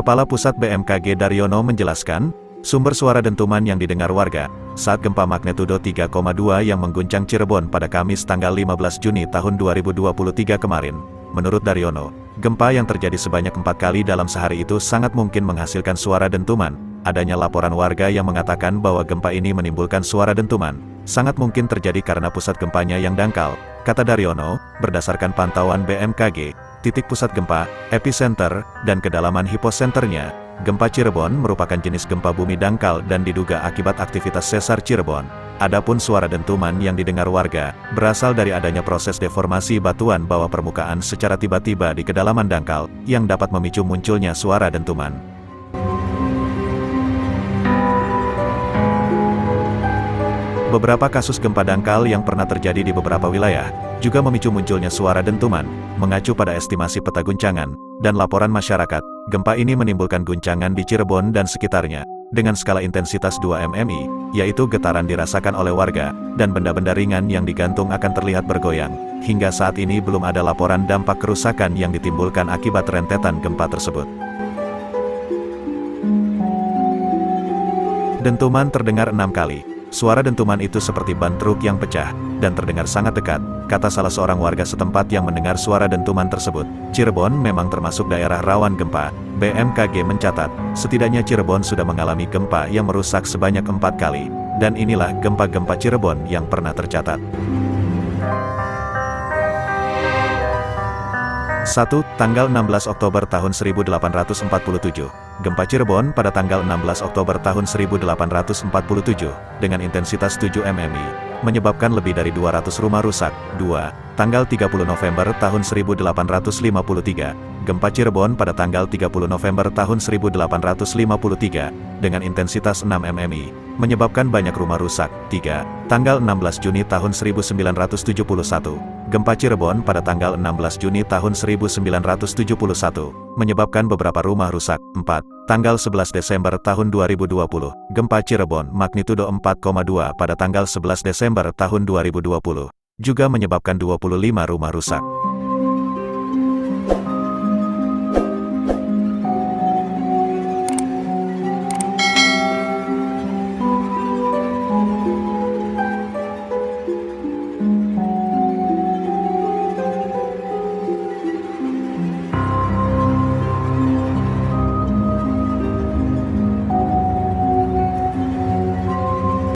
Kepala Pusat BMKG Daryono menjelaskan, sumber suara dentuman yang didengar warga saat gempa magnitudo 3,2 yang mengguncang Cirebon pada Kamis tanggal 15 Juni tahun 2023 kemarin. Menurut Daryono, gempa yang terjadi sebanyak 4 kali dalam sehari itu sangat mungkin menghasilkan suara dentuman. Adanya laporan warga yang mengatakan bahwa gempa ini menimbulkan suara dentuman sangat mungkin terjadi karena pusat gempanya yang dangkal. Kata Daryono, berdasarkan pantauan BMKG, titik pusat gempa, epicenter, dan kedalaman hiposenternya, gempa Cirebon merupakan jenis gempa bumi dangkal dan diduga akibat aktivitas sesar Cirebon. Adapun suara dentuman yang didengar warga, berasal dari adanya proses deformasi batuan bawah permukaan secara tiba-tiba di kedalaman dangkal, yang dapat memicu munculnya suara dentuman. Beberapa kasus gempa dangkal yang pernah terjadi di beberapa wilayah, juga memicu munculnya suara dentuman. Mengacu pada estimasi peta guncangan, dan laporan masyarakat, gempa ini menimbulkan guncangan di Cirebon dan sekitarnya, dengan skala intensitas 2 mmi, yaitu getaran dirasakan oleh warga, dan benda-benda ringan yang digantung akan terlihat bergoyang. Hingga saat ini belum ada laporan dampak kerusakan yang ditimbulkan akibat rentetan gempa tersebut. Dentuman terdengar 6 kali. Suara dentuman itu seperti ban truk yang pecah, dan terdengar sangat dekat, kata salah seorang warga setempat yang mendengar suara dentuman tersebut. Cirebon memang termasuk daerah rawan gempa. BMKG mencatat, setidaknya Cirebon sudah mengalami gempa yang merusak sebanyak 4 kali, dan inilah gempa-gempa Cirebon yang pernah tercatat. 1. Tanggal 16 Oktober tahun 1847. Gempa Cirebon pada tanggal 16 Oktober tahun 1847, dengan intensitas 7 mmi, menyebabkan lebih dari 200 rumah rusak. 2. Tanggal 30 November tahun 1853. Gempa Cirebon pada tanggal 30 November tahun 1853, dengan intensitas 6 mmi, menyebabkan banyak rumah rusak. 3. Tanggal 16 Juni tahun 1971. Gempa Cirebon pada tanggal 16 Juni tahun 1971, menyebabkan beberapa rumah rusak. 4. Tanggal 11 Desember tahun 2020, gempa Cirebon magnitudo 4,2 pada tanggal 11 Desember tahun 2020, juga menyebabkan 25 rumah rusak.